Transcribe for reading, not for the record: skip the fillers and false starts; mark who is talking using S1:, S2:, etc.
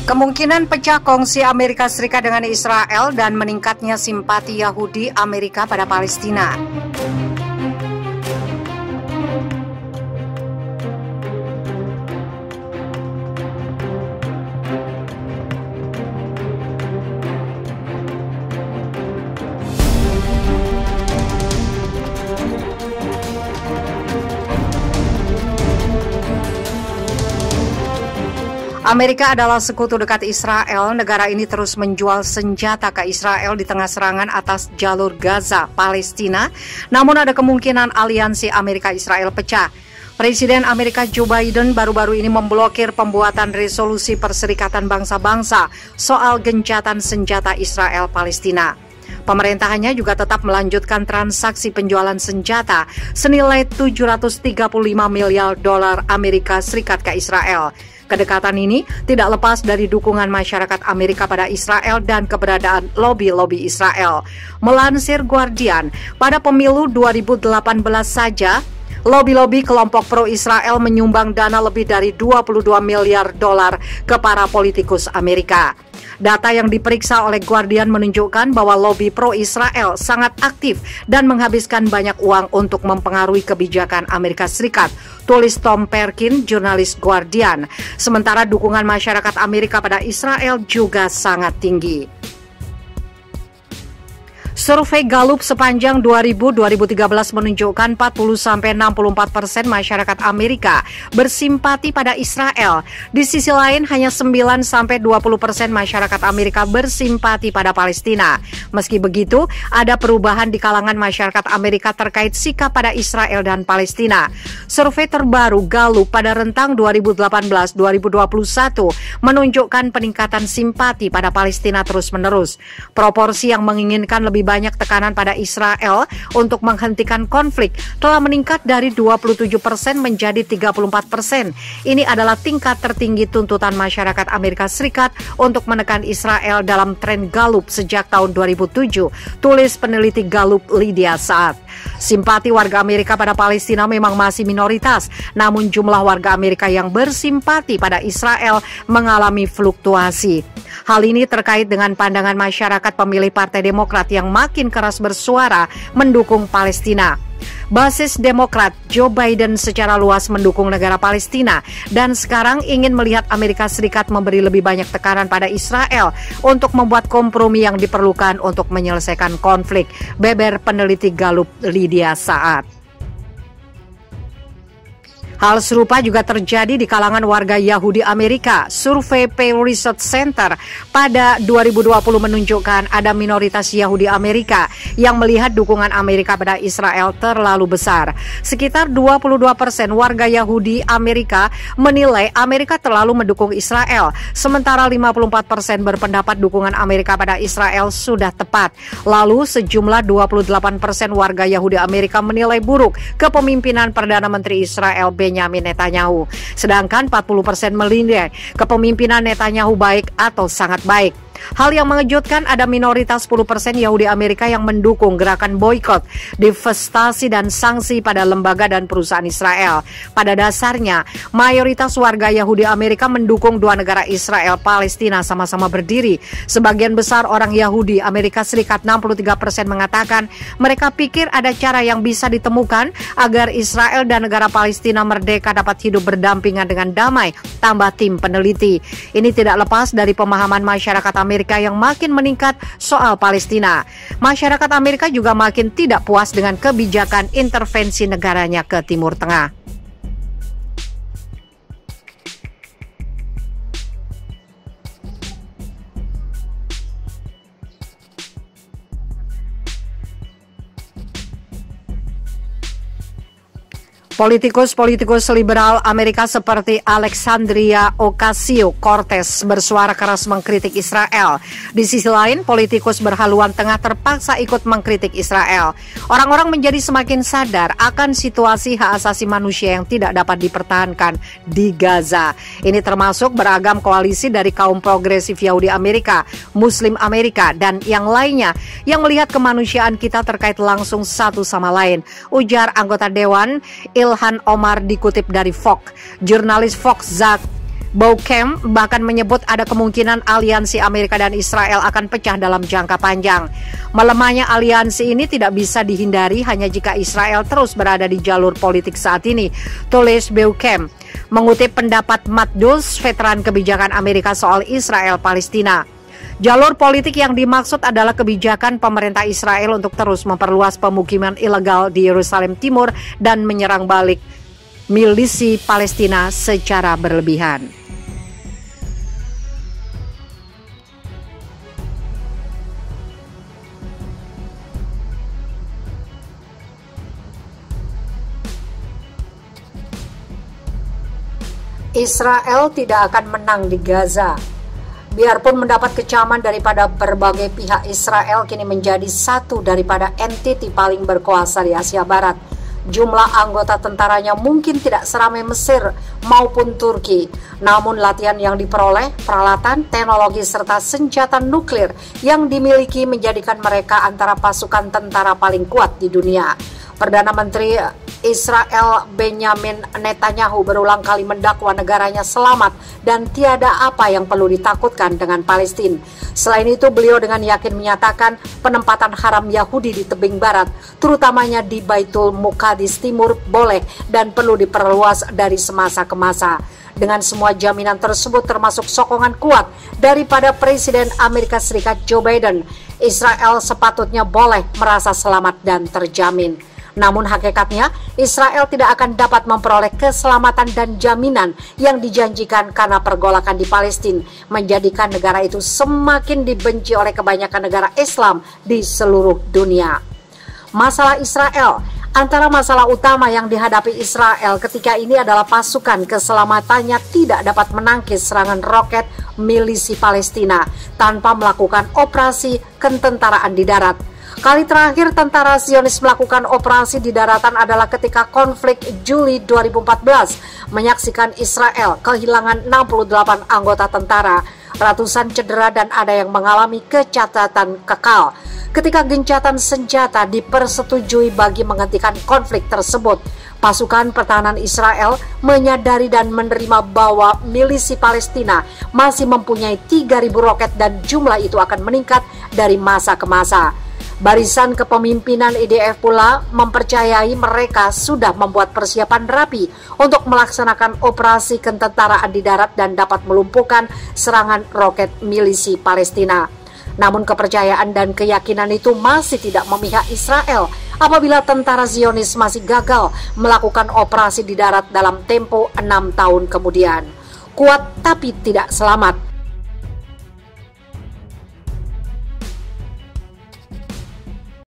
S1: Kemungkinan pecah kongsi Amerika Serikat dengan Israel dan meningkatnya simpati Yahudi Amerika pada Palestina. Amerika adalah sekutu dekat Israel. Negara ini terus menjual senjata ke Israel di tengah serangan atas jalur Gaza, Palestina. Namun ada kemungkinan aliansi Amerika-Israel pecah. Presiden Amerika Joe Biden baru-baru ini memblokir pembuatan resolusi Perserikatan Bangsa-Bangsa soal gencatan senjata Israel-Palestina. Pemerintahannya juga tetap melanjutkan transaksi penjualan senjata senilai 735 miliar dolar Amerika Serikat ke Israel. Kedekatan ini tidak lepas dari dukungan masyarakat Amerika pada Israel dan keberadaan lobi-lobi Israel. Melansir Guardian, pada pemilu 2018 saja, lobi-lobi kelompok pro-Israel menyumbang dana lebih dari 22 miliar dolar ke para politikus Amerika. Data yang diperiksa oleh Guardian menunjukkan bahwa lobi pro-Israel sangat aktif dan menghabiskan banyak uang untuk mempengaruhi kebijakan Amerika Serikat, tulis Tom Perkin, jurnalis Guardian. Sementara dukungan masyarakat Amerika pada Israel juga sangat tinggi. Survei Gallup sepanjang 2000-2013 menunjukkan 40-64% masyarakat Amerika bersimpati pada Israel. Di sisi lain, hanya 9-20% masyarakat Amerika bersimpati pada Palestina. Meski begitu, ada perubahan di kalangan masyarakat Amerika terkait sikap pada Israel dan Palestina. Survei terbaru Gallup pada rentang 2018-2021 menunjukkan peningkatan simpati pada Palestina terus-menerus. Proporsi yang menginginkan lebih banyak tekanan pada Israel untuk menghentikan konflik telah meningkat dari 27% menjadi 34%. Ini adalah tingkat tertinggi tuntutan masyarakat Amerika Serikat untuk menekan Israel dalam tren Gallup sejak tahun 2007, tulis peneliti Gallup Lydia Saad. Simpati warga Amerika pada Palestina memang masih minoritas, namun jumlah warga Amerika yang bersimpati pada Israel mengalami fluktuasi. Hal ini terkait dengan pandangan masyarakat pemilih Partai Demokrat yang makin keras bersuara mendukung Palestina. Basis Demokrat Joe Biden secara luas mendukung negara Palestina dan sekarang ingin melihat Amerika Serikat memberi lebih banyak tekanan pada Israel untuk membuat kompromi yang diperlukan untuk menyelesaikan konflik, beber peneliti Gallup Lydia Saad. Hal serupa juga terjadi di kalangan warga Yahudi Amerika. Survei Pew Research Center pada 2020 menunjukkan ada minoritas Yahudi Amerika yang melihat dukungan Amerika pada Israel terlalu besar. Sekitar 22% warga Yahudi Amerika menilai Amerika terlalu mendukung Israel, sementara 54% berpendapat dukungan Amerika pada Israel sudah tepat. Lalu sejumlah 28% warga Yahudi Amerika menilai buruk kepemimpinan Perdana Menteri Israel Benjamin Netanyahu, sedangkan 40% menilai kepemimpinan Netanyahu baik atau sangat baik. Hal yang mengejutkan, ada minoritas 10% Yahudi Amerika yang mendukung gerakan boikot, divestasi dan sanksi pada lembaga dan perusahaan Israel. Pada dasarnya, mayoritas warga Yahudi Amerika mendukung dua negara Israel Palestina sama-sama berdiri. Sebagian besar orang Yahudi Amerika Serikat, 63%, mengatakan mereka pikir ada cara yang bisa ditemukan agar Israel dan negara Palestina merdeka dapat hidup berdampingan dengan damai, tambah tim peneliti. Ini tidak lepas dari pemahaman masyarakat Amerika yang makin meningkat soal Palestina. Masyarakat Amerika juga makin tidak puas dengan kebijakan intervensi negaranya ke Timur Tengah. Politikus-politikus liberal Amerika seperti Alexandria Ocasio-Cortez bersuara keras mengkritik Israel. Di sisi lain, politikus berhaluan tengah terpaksa ikut mengkritik Israel. Orang-orang menjadi semakin sadar akan situasi hak asasi manusia yang tidak dapat dipertahankan di Gaza. Ini termasuk beragam koalisi dari kaum progresif Yahudi Amerika, Muslim Amerika, dan yang lainnya yang melihat kemanusiaan kita terkait langsung satu sama lain, ujar anggota Dewan Ilhan Omar dikutip dari Fox. Jurnalis Fox Zach Bauckham bahkan menyebut ada kemungkinan aliansi Amerika dan Israel akan pecah dalam jangka panjang. Melemahnya aliansi ini tidak bisa dihindari hanya jika Israel terus berada di jalur politik saat ini, tulis Bauckham, mengutip pendapat Matt Dulles, veteran kebijakan Amerika soal Israel-Palestina. Jalur politik yang dimaksud adalah kebijakan pemerintah Israel untuk terus memperluas pemukiman ilegal di Yerusalem Timur dan menyerang balik milisi Palestina secara berlebihan. Israel tidak akan menang di Gaza. Biarpun mendapat kecaman daripada berbagai pihak, Israel kini menjadi satu daripada entiti paling berkuasa di Asia Barat. Jumlah anggota tentaranya mungkin tidak seramai Mesir maupun Turki, namun latihan yang diperoleh, peralatan, teknologi serta senjata nuklir yang dimiliki menjadikan mereka antara pasukan tentara paling kuat di dunia. Perdana Menteri Israel Benjamin Netanyahu berulang kali mendakwa negaranya selamat dan tiada apa yang perlu ditakutkan dengan Palestina. Selain itu, beliau dengan yakin menyatakan penempatan haram Yahudi di tebing barat, terutamanya di Baitul Muqaddis Timur, boleh dan perlu diperluas dari semasa ke masa. Dengan semua jaminan tersebut termasuk sokongan kuat daripada Presiden Amerika Serikat Joe Biden, Israel sepatutnya boleh merasa selamat dan terjamin. Namun hakikatnya, Israel tidak akan dapat memperoleh keselamatan dan jaminan yang dijanjikan karena pergolakan di Palestina menjadikan negara itu semakin dibenci oleh kebanyakan negara Islam di seluruh dunia. Masalah Israel, antara masalah utama yang dihadapi Israel ketika ini adalah pasukan keselamatannya tidak dapat menangkis serangan roket milisi Palestina tanpa melakukan operasi ketentaraan di darat. Kali terakhir tentara Zionis melakukan operasi di daratan adalah ketika konflik Juli 2014 menyaksikan Israel kehilangan 68 anggota tentara, ratusan cedera dan ada yang mengalami kecacatan kekal. Ketika gencatan senjata dipersetujui bagi menghentikan konflik tersebut, pasukan pertahanan Israel menyadari dan menerima bahwa milisi Palestina masih mempunyai 3.000 roket dan jumlah itu akan meningkat dari masa ke masa. Barisan kepemimpinan IDF pula mempercayai mereka sudah membuat persiapan rapi untuk melaksanakan operasi ketentaraan di darat dan dapat melumpuhkan serangan roket milisi Palestina. Namun kepercayaan dan keyakinan itu masih tidak memihak Israel apabila tentara Zionis masih gagal melakukan operasi di darat dalam tempo 6 tahun kemudian. Kuat tapi tidak selamat.